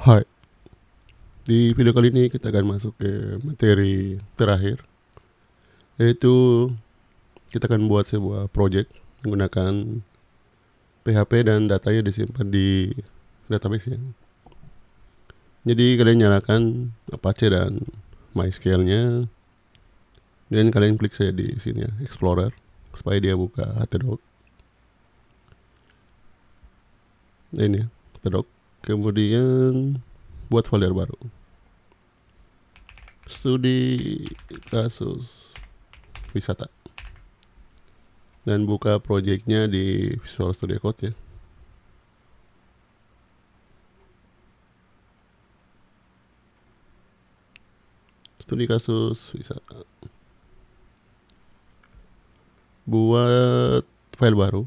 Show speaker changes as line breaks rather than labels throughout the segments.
Hai, di video kali ini kita akan masuk ke materi terakhir, yaitu kita akan buat sebuah project menggunakan PHP dan datanya disimpan di database ya. Jadi kalian nyalakan Apache dan MySQL-nya, dan kalian klik saja di sini ya, Explorer, supaya dia buka htdoc. Ini ya, htdoc. Kemudian buat folder baru, studi kasus wisata, dan buka projectnya di Visual Studio Code ya. Studi kasus wisata. Buat file baru,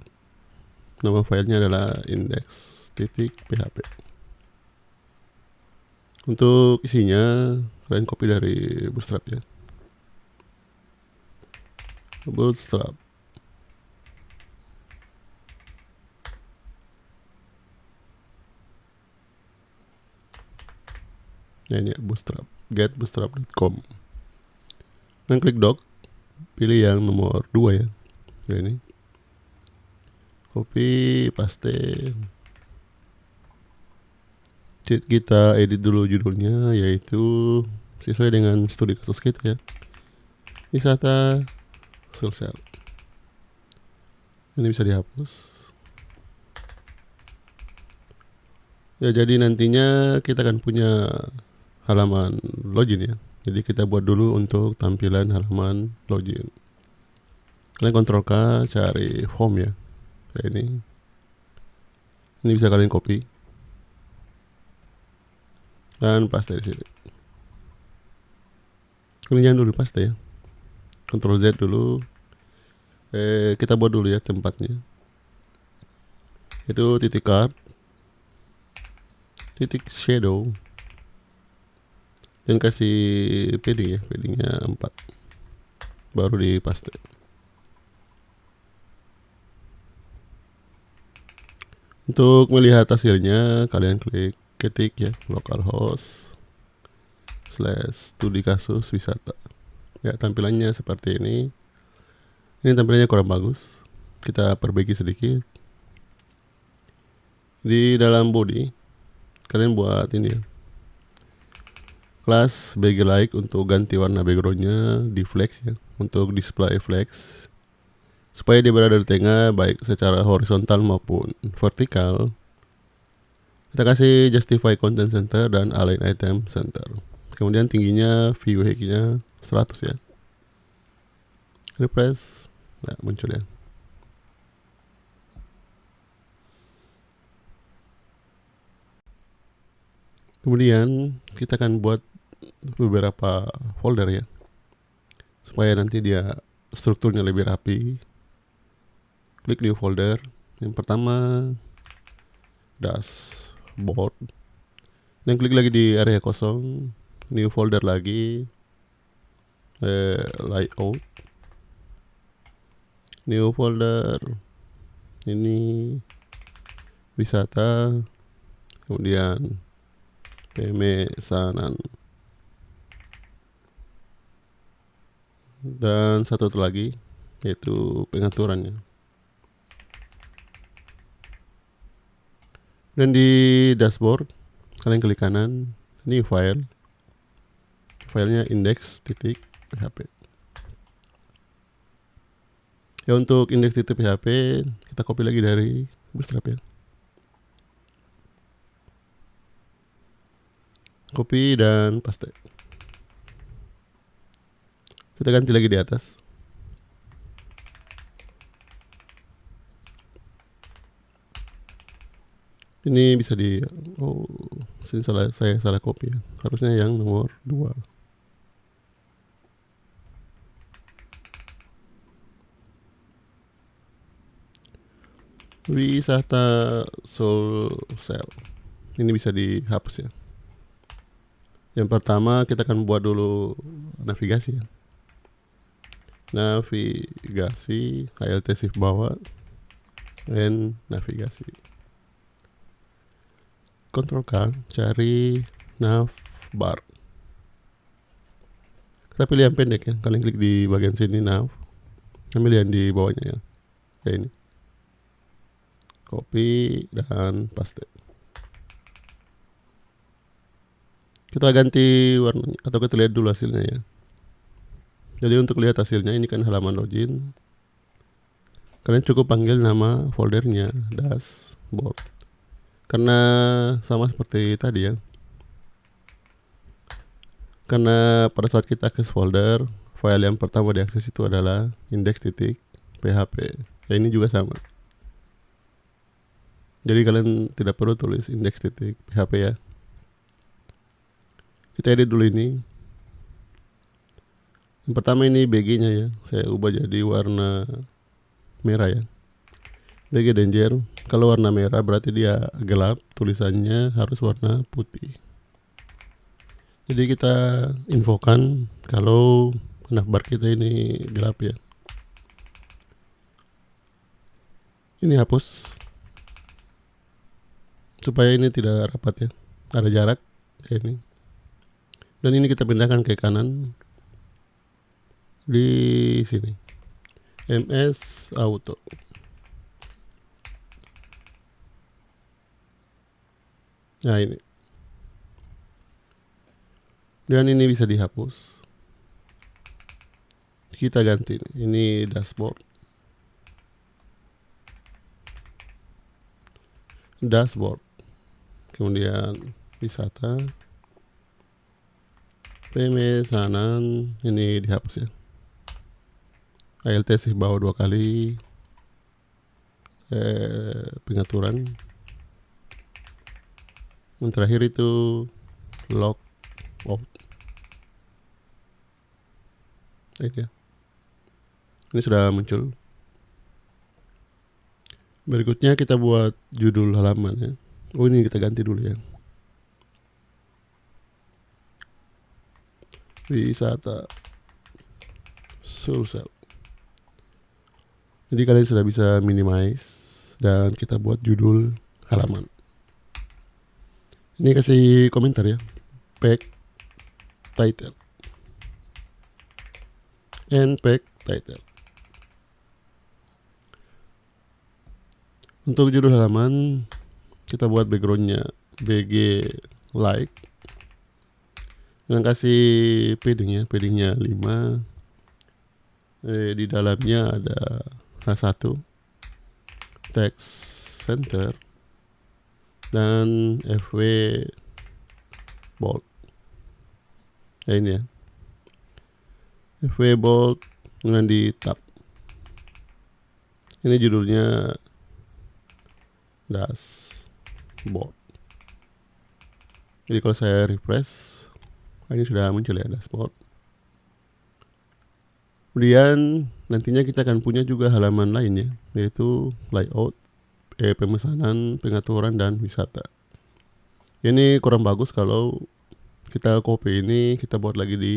nama filenya adalah index.php. Untuk isinya kalian copy dari Bootstrap ya. Bootstrap. Nah ini ya, Bootstrap. Getbootstrap.com. Dan klik doc, pilih yang nomor 2 ya. Nah, ini. Copy, paste. Kita edit dulu judulnya, yaitu sesuai dengan studi kasus kita ya. Wisata Sulsel. Ini bisa dihapus. Ya, jadi nantinya kita akan punya halaman login ya. Jadi kita buat dulu untuk tampilan halaman login. Kalian kontrol K, cari form ya. Kayak ini. Ini bisa kalian copy dan paste di sini. Kalian jangan dulu paste ya. Ctrl Z dulu. Kita buat dulu ya tempatnya. Itu titik card, titik shadow, dan kasih padding ya, paddingnya 4, baru di paste. Untuk melihat hasilnya kalian ketik ya localhost /studi kasus wisata ya. Tampilannya seperti ini. Ini tampilannya kurang bagus, kita perbaiki sedikit. Di dalam body kalian buat ini ya, kelas BG-like untuk ganti warna backgroundnya di flex ya, untuk display flex supaya dia berada di tengah baik secara horizontal maupun vertikal. Kita kasih justify content center dan align item center. Kemudian tingginya view height-nya 100 ya. Refresh, nah muncul ya. Kemudian kita akan buat beberapa folder ya, supaya nanti dia strukturnya lebih rapi. Klik new folder. Yang pertama dashboard, dan klik lagi di area kosong, new folder lagi, layout, new folder, ini wisata, kemudian pemesanan, dan satu lagi yaitu pengaturannya. Dan di dashboard kalian klik kanan, new file, filenya index.php ya. Untuk index.php kita copy lagi dari Bootstrap ya, copy dan paste. Kita ganti lagi di atas. Ini bisa di saya salah copy ya. Harusnya yang nomor 2. Wisata Sulsel. Ini bisa dihapus ya. Yang pertama kita akan buat dulu navigasi ya. Navigasi, alt shift bawah, dan navigasi. Ctrl K, cari navbar. Kita pilih yang pendek ya. Kalian klik di bagian sini nav. Ambil yang di bawahnya ya. Kayak ini. Copy dan paste. Kita ganti warnanya atau kita lihat dulu hasilnya ya. Jadi untuk lihat hasilnya, ini kan halaman login. Kalian cukup panggil nama foldernya dashboard. Karena sama seperti tadi ya. Karena pada saat kita akses folder, file yang pertama diakses itu adalah index.php. Ya ini juga sama. Jadi kalian tidak perlu tulis index.php ya. Kita edit dulu ini. Yang pertama ini BG-nya ya. Saya ubah jadi warna merah ya. BG danger. Kalau warna merah berarti dia gelap. Tulisannya harus warna putih. Jadi kita infokan kalau navbar kita ini gelap ya. Ini hapus. Supaya ini tidak rapat ya. Ada jarak kayak ini. Dan ini kita pindahkan ke kanan. Di sini. MS Auto. Nah ini. Dan ini bisa dihapus. Kita ganti. Ini dashboard. Dashboard. Kemudian wisata. Pemesanan. Ini dihapus ya. ALT sih bawa 2 kali. Pengaturan. Yang terakhir itu log out. Ya. Ini sudah muncul. Berikutnya kita buat judul halaman ya. Oh ini kita ganti dulu ya. Wisata Sulsel. Jadi kalian sudah bisa minimize dan kita buat judul halaman. Ini kasih komentar ya. Pack title. And pack title. Untuk judul halaman kita buat backgroundnya BG like. Dengan kasih padding ya. Paddingnya 5. Di dalamnya ada H1. Text center. Dan FW bold. Ya ini ya. FW bold dengan di tab. Ini judulnya dashboard. Jadi kalau saya refresh, ini sudah muncul ya dashboard. Kemudian nantinya kita akan punya juga halaman lainnya, yaitu layout, pemesanan, pengaturan, dan wisata. Ini kurang bagus kalau kita copy ini, kita buat lagi di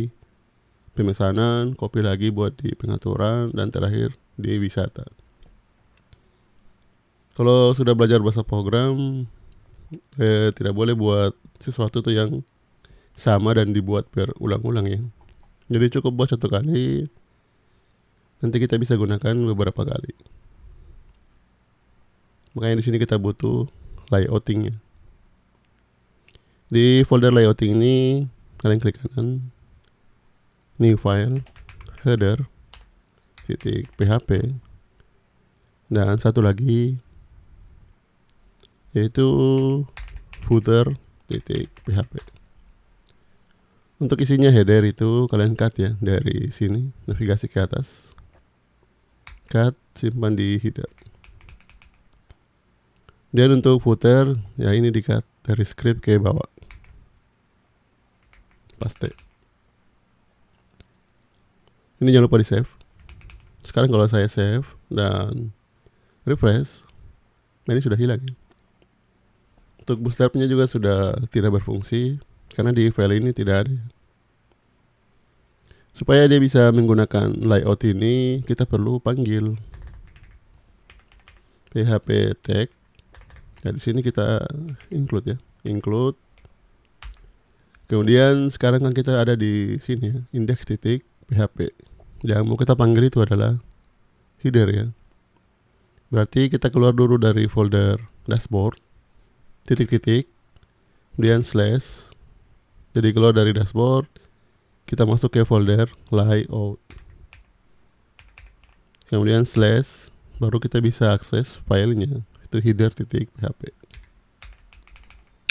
pemesanan, copy lagi buat di pengaturan, dan terakhir di wisata. Kalau sudah belajar bahasa program, tidak boleh buat sesuatu tuh yang sama dan dibuat berulang-ulang ya. Jadi cukup buat 1 kali, nanti kita bisa gunakan beberapa kali. Makanya di sini kita butuh layoutingnya. Di folder layouting ini kalian klik kanan, new file, header, .php, dan satu lagi yaitu footer .php. Untuk isinya header itu kalian cut ya dari sini, navigasi ke atas, cut, simpan di header. Dan untuk footer ya ini di cut dari script ke bawah, paste. Ini jangan lupa di save. Sekarang kalau saya save dan refresh, ini sudah hilang ya. Untuk bootstrapnya juga sudah tidak berfungsi karena di file ini tidak ada. Supaya dia bisa menggunakan layout ini, kita perlu panggil php tag. Nah, di sini kita include ya. include. Kemudian sekarang kan kita ada di sini ya, index.php. Yang mau kita panggil itu adalah header ya. Berarti kita keluar dulu dari folder dashboard, titik-titik, kemudian slash. Jadi keluar dari dashboard, kita masuk ke folder layout. Kemudian slash, baru kita bisa akses filenya, itu header.php.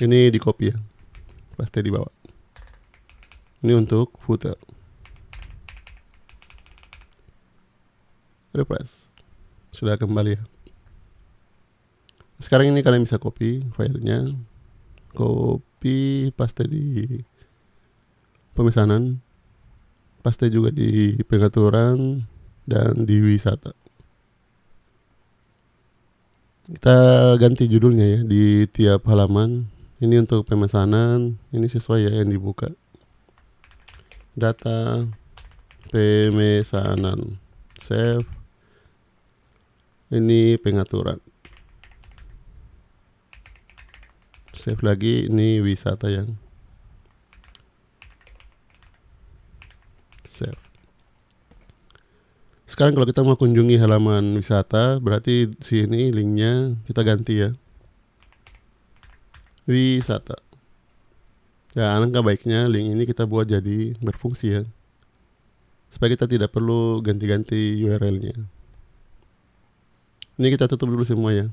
Ini di copy ya, pasti di bawah. Ini untuk footer. Refresh. Sudah kembali ya. Sekarang ini kalian bisa copy filenya. Copy, paste di pemesanan. Paste juga di pengaturan dan di wisata. Kita ganti judulnya ya di tiap halaman. Ini untuk pemesanan, ini sesuai ya yang dibuka. Data pemesanan, save. Ini pengaturan. Save lagi, ini wisata yang save. Sekarang kalau kita mau kunjungi halaman wisata, berarti sini linknya kita ganti ya. Wisata. Ya, alangkah baiknya link ini kita buat jadi berfungsi ya, supaya kita tidak perlu ganti-ganti URL-nya. Ini kita tutup dulu semua ya.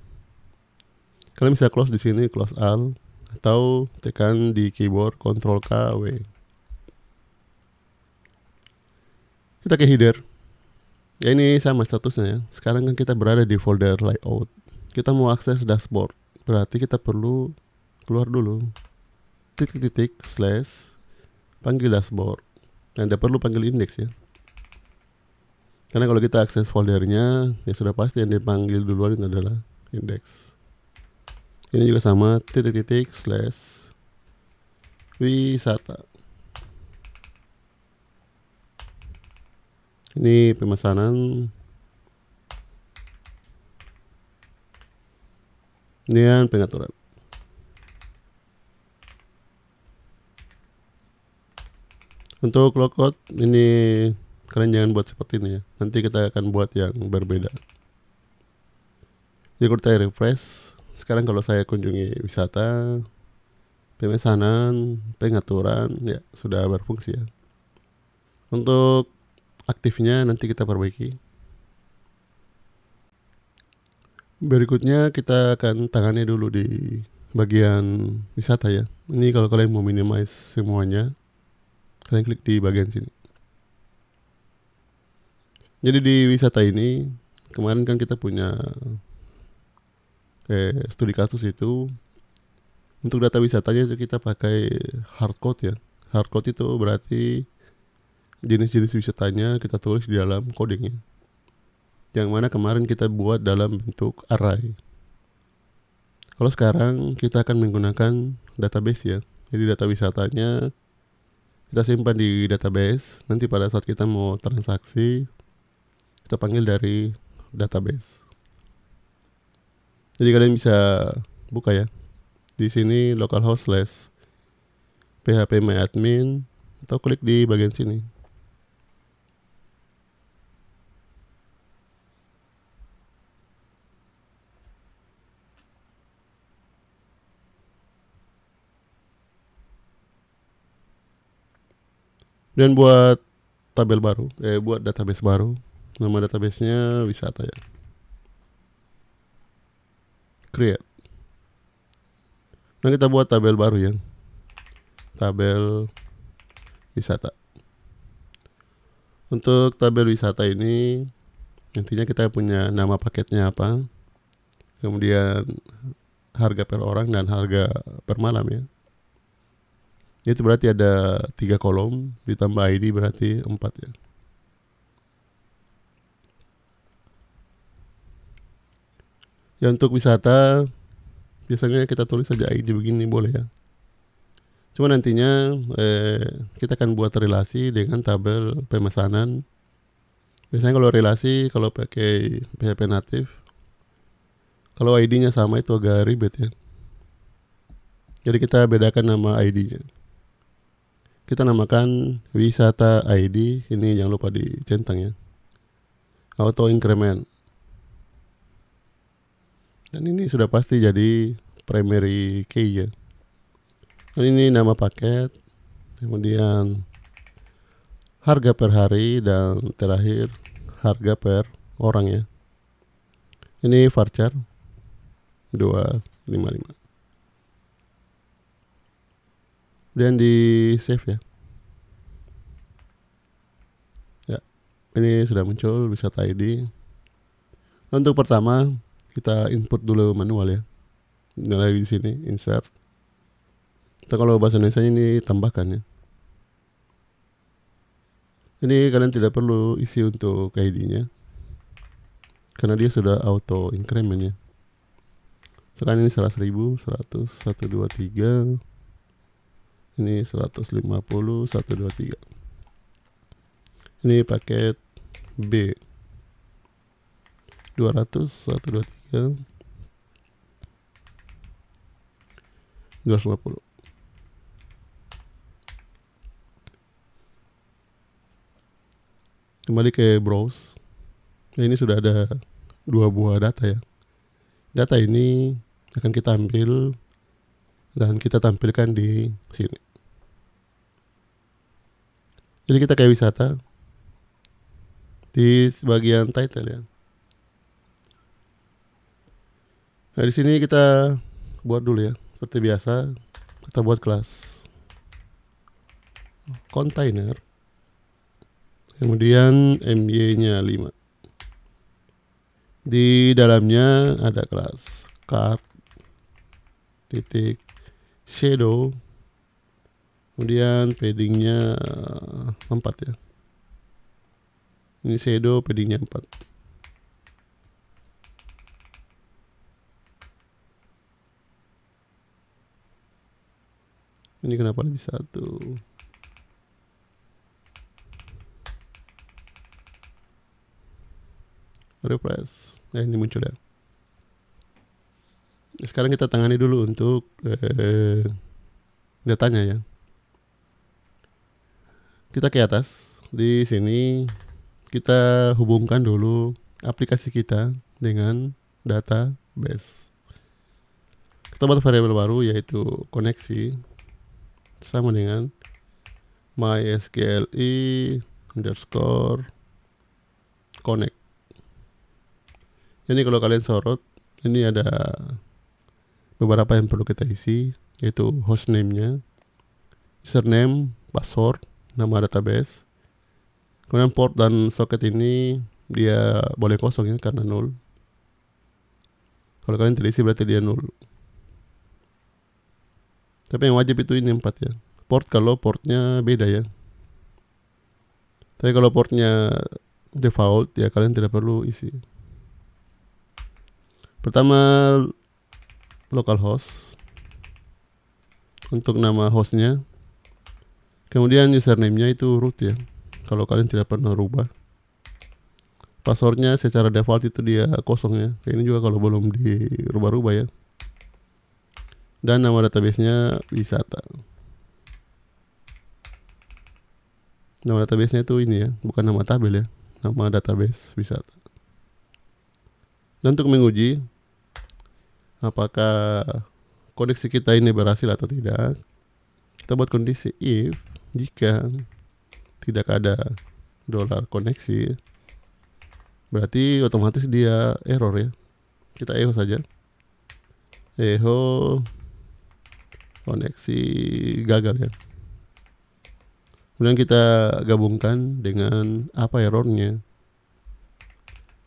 Kalian bisa close di sini, close all, atau tekan di keyboard Ctrl K W. Kita ke header. Ya ini sama statusnya ya. Sekarang kan kita berada di folder layout. Kita mau akses dashboard, berarti kita perlu keluar dulu. Titik-titik slash panggil dashboard. Anda perlu panggil index ya. Karena kalau kita akses foldernya, ya sudah pasti yang dipanggil duluan itu adalah index. Ini juga sama, titik-titik slash wisata. Ini pemesanan. Ini pengaturan. Untuk logout ini kalian jangan buat seperti ini ya. Nanti kita akan buat yang berbeda. Jadi kalau kita refresh, sekarang kalau saya kunjungi wisata, pemesanan, pengaturan, ya sudah berfungsi ya. Untuk aktifnya nanti kita perbaiki. Berikutnya kita akan tangani dulu di bagian wisata ya. Ini kalau kalian mau minimize semuanya, kalian klik di bagian sini. Jadi di wisata ini, kemarin kan kita punya studi kasus itu. Untuk data wisatanya itu kita pakai hardcode ya. Hardcode itu berarti jenis-jenis wisatanya kita tulis di dalam codingnya. Yang mana kemarin kita buat dalam bentuk array. Kalau sekarang kita akan menggunakan database ya. Jadi data wisatanya kita simpan di database. Nanti pada saat kita mau transaksi, kita panggil dari database. Jadi kalian bisa buka ya. Di sini localhost / phpMyAdmin atau klik di bagian sini. Dan buat tabel baru, buat database baru. Nama databasenya wisata ya. Create. Nah kita buat tabel baru ya. Tabel wisata. Untuk tabel wisata ini nantinya kita punya nama paketnya apa, kemudian harga per orang dan harga per malam ya. Itu berarti ada 3 kolom ditambah ID berarti 4 ya. Ya untuk wisata biasanya kita tulis saja ID begini boleh ya. Cuma nantinya kita akan buat relasi dengan tabel pemesanan. Biasanya kalau relasi kalau pakai PHP native, kalau ID-nya sama itu agak ribet ya. Jadi kita bedakan nama ID-nya. Kita namakan wisata ID, ini jangan lupa dicentang ya. Auto increment. Dan ini sudah pasti jadi primary key ya. Dan ini nama paket, kemudian harga per hari, dan terakhir harga per orang ya. Ini varchar 255. Dan di save ya. Ya, ini sudah muncul wisata ID. Untuk pertama kita input dulu manual ya. Nilai di sini insert. Atau kalau bahasa Indonesia ini tambahkan ya. Ini kalian tidak perlu isi untuk ID-nya karena dia sudah auto increment ya. Sekarang ini 100.000, 100, 123. Ini 150, 123. Ini paket B 200, 123, 250. Kembali ke browse. Ini sudah ada 2 buah data ya. Data ini akan kita ambil dan kita tampilkan di sini. Jadi kita kayak wisata di bagian title ya. Nah di sini kita buat dulu ya. Seperti biasa kita buat kelas container. Kemudian my-nya 5. Di dalamnya ada kelas card titik shadow. Kemudian paddingnya 4 ya. Ini shadow, paddingnya 4. Ini kenapa lebih 1? Refresh. Nah ini muncul ya. Sekarang kita tangani dulu untuk datanya ya. Kita ke atas. Di sini kita hubungkan dulu aplikasi kita dengan database. Kita buat variabel baru yaitu koneksi sama dengan mysqli_connect. Ini kalau kalian sorot, ini ada beberapa yang perlu kita isi, yaitu hostname-nya, username, password, nama database. Kemudian port dan socket ini dia boleh kosong ya karena 0. Kalau kalian tidak isi berarti dia 0. Tapi yang wajib itu ini 4 ya. Port kalau portnya beda ya. Tapi kalau portnya default ya kalian tidak perlu isi. Pertama localhost untuk nama hostnya. Kemudian username-nya itu root ya. Kalau kalian tidak pernah rubah. Passwordnya secara default itu dia kosong ya. Kayak ini juga kalau belum dirubah-rubah ya. Dan nama database-nya wisata. Nama database-nya itu ini ya, bukan nama tabel ya. Nama database wisata. Dan untuk menguji apakah koneksi kita ini berhasil atau tidak, kita buat kondisi if jika tidak ada $koneksi, berarti otomatis dia error ya. Kita echo saja. Echo koneksi gagal ya. Kemudian kita gabungkan dengan apa errornya.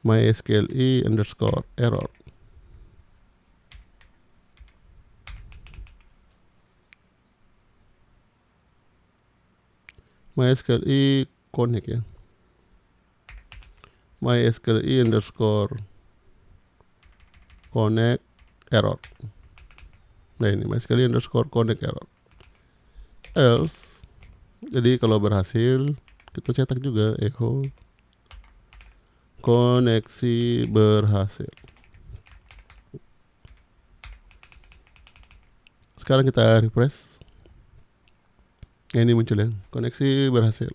mysqli_error. mysqli connect ya. mysqli_connect error. Nah ini mysqli_connect error. Else, jadi kalau berhasil kita cetak juga echo koneksi berhasil. Sekarang kita refresh. Ini muncul ya, koneksi berhasil.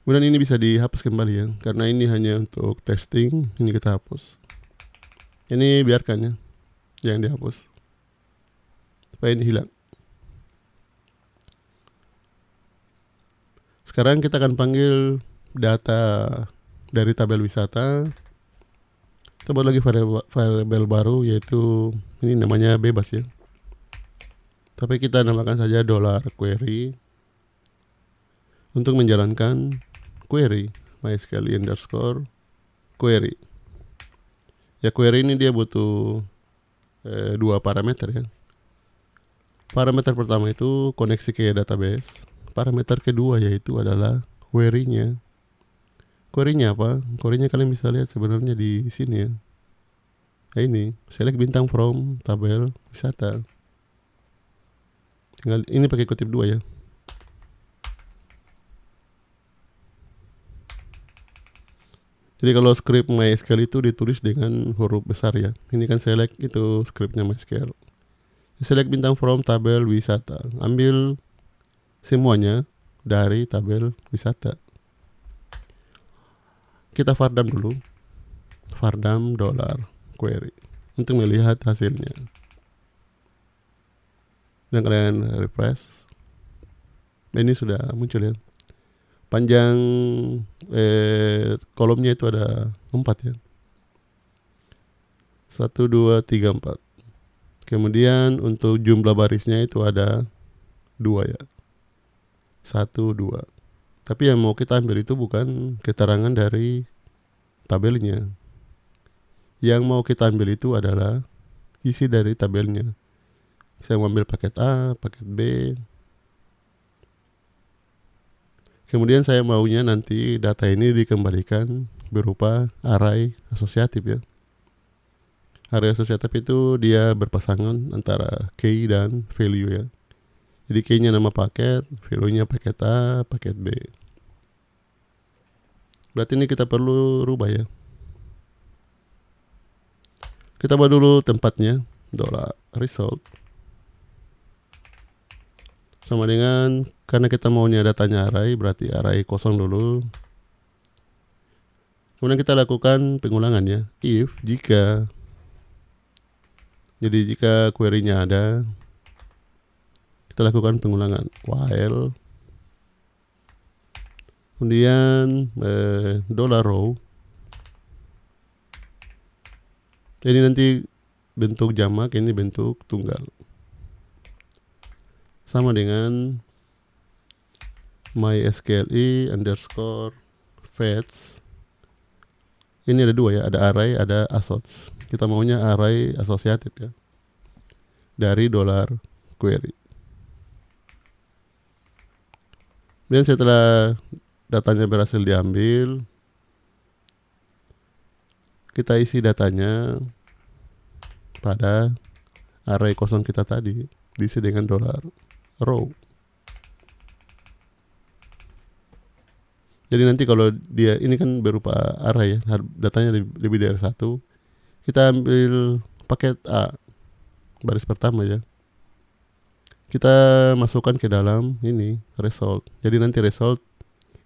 Kemudian ini bisa dihapus kembali ya, karena ini hanya untuk testing. Ini kita hapus. Ini biarkan ya, jangan dihapus supaya ini hilang. Sekarang kita akan panggil data dari tabel wisata. Kita buat lagi variabel baru, yaitu ini namanya bebas ya, tapi kita namakan saja $query untuk menjalankan query MySQL underscore query. Ya, query ini dia butuh dua parameter ya. Parameter pertama itu koneksi ke database. Parameter kedua yaitu adalah query-nya. Query-nya apa? Query-nya kalian bisa lihat sebenarnya di sini ya. Nah, ini select bintang from tabel wisata. Tinggal ini pakai kutip 2 ya. Jadi kalau script MySQL itu ditulis dengan huruf besar ya. Ini kan select itu scriptnya MySQL. Select bintang from tabel wisata. Ambil semuanya dari tabel wisata. Kita vardam dulu. Vardam $query untuk melihat hasilnya. Dan kalian refresh. Ini sudah muncul ya. Panjang kolomnya itu ada 4 ya. 1, 2, 3, 4. Kemudian untuk jumlah barisnya itu ada 2 ya. 1, 2. Tapi yang mau kita ambil itu bukan keterangan dari tabelnya. Yang mau kita ambil itu adalah isi dari tabelnya. Saya mau ambil paket A, paket B. Kemudian saya maunya nanti data ini dikembalikan berupa array asosiatif ya. Array asosiatif itu dia berpasangan antara key dan value ya. Jadi key-nya nama paket, value-nya paket A, paket B. Berarti ini kita perlu rubah ya. Kita buat dulu tempatnya, $result. Sama dengan, karena kita maunya datanya array, berarti array kosong dulu. Kemudian kita lakukan pengulangan ya. If, jika. Jadi jika query-nya ada, kita lakukan pengulangan. While. Kemudian $row. Ini nanti bentuk jamak, ini bentuk tunggal. Sama dengan MySQLi underscore fetch. Ini ada 2 ya, ada array, ada assoc. Kita maunya array asosiatif ya. Dari $query. Dan setelah datanya berhasil diambil, kita isi datanya pada array kosong kita tadi, diisi dengan $row. Jadi nanti kalau dia ini kan berupa array ya, datanya lebih dari 1, kita ambil paket A, baris pertama ya. Kita masukkan ke dalam ini result. Jadi nanti result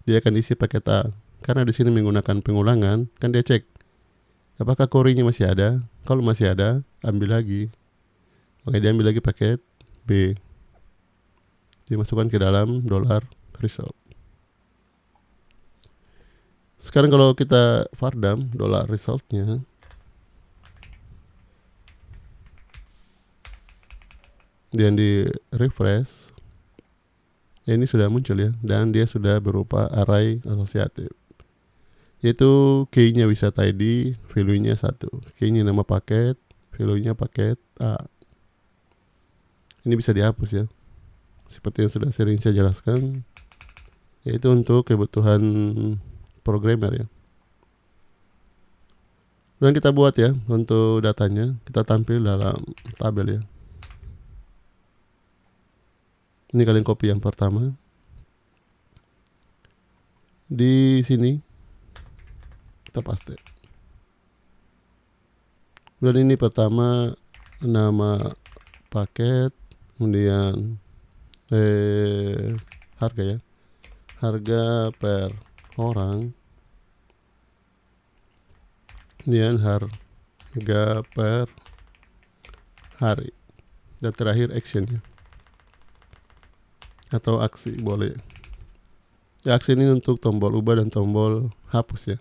dia akan isi paket A. Karena di sini menggunakan pengulangan, kan dia cek apakah query-nya masih ada. Kalau masih ada, ambil lagi. Oke, dia ambil lagi paket B. Dimasukkan ke dalam $result. Sekarang kalau kita vardam $resultnya, dan di refresh, ini sudah muncul ya, dan dia sudah berupa array asosiatif, yaitu key-nya wisata ID, value-nya 1, key-nya nama paket, value-nya paket A. Ini bisa dihapus ya, seperti yang sudah sering saya jelaskan, yaitu untuk kebutuhan programmer ya. Dan kita buat ya, untuk datanya kita tampil dalam tabel ya. Ini kalian copy yang pertama. Di sini kita paste. Dan ini pertama nama paket, kemudian harga ya, harga per orang, kemudian harga per hari, dan terakhir actionnya atau aksi boleh. Ya, aksi ini untuk tombol ubah dan tombol hapus ya.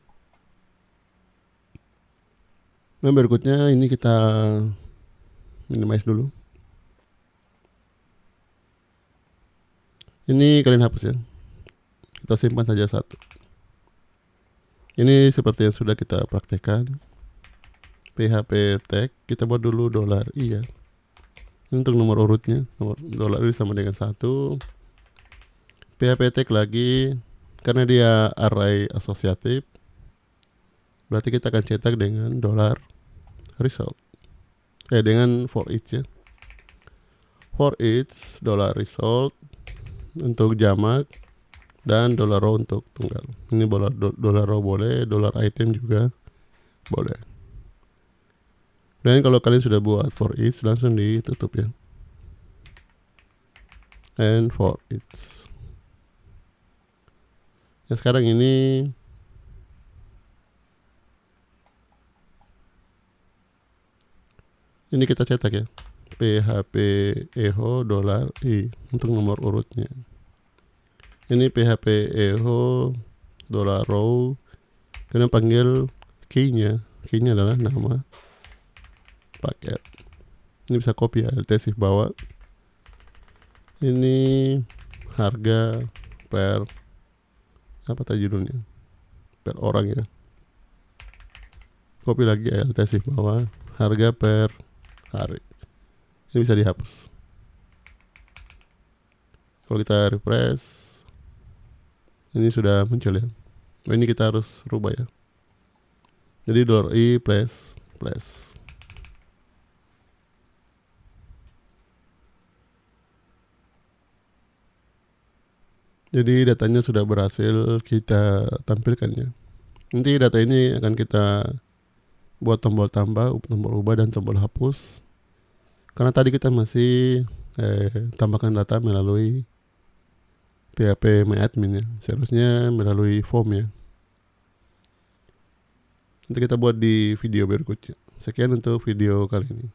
Nah, berikutnya ini kita minimize dulu. Ini kalian hapus ya. Kita simpan saja satu. Ini seperti yang sudah kita praktekkan. PHP tag kita buat dulu $i ya. Ini untuk nomor urutnya, nomor $i sama dengan 1. PHP tag lagi karena dia array asosiatif. Berarti kita akan cetak dengan $result. Dengan for each ya. For each $result untuk jamak dan $row untuk tunggal. Ini $row boleh, $item juga boleh. Dan kalau kalian sudah buat for each langsung ditutup ya. And for each. Ya, sekarang ini kita cetak ya. PHP echo $i untuk nomor urutnya. Ini PHP echo $row. Kalian panggil key-nya. Key-nya adalah nama paket. Ini bisa copy ya, LTSIF bawah. Ini harga per apa tadi judulnya? Per orang ya. Copy lagi ya, LTSIF bawah. Harga per hari. Ini bisa dihapus. Kalau kita refresh, ini sudah muncul ya. Ini kita harus rubah ya. Jadi $i plus. Jadi datanya sudah berhasil kita tampilkan ya. Nanti data ini akan kita buat tombol tambah, tombol ubah, dan tombol hapus. Karena tadi kita masih tambahkan data melalui PHP MyAdmin ya. Seharusnya melalui form ya. Nanti kita buat di video berikutnya. Sekian untuk video kali ini.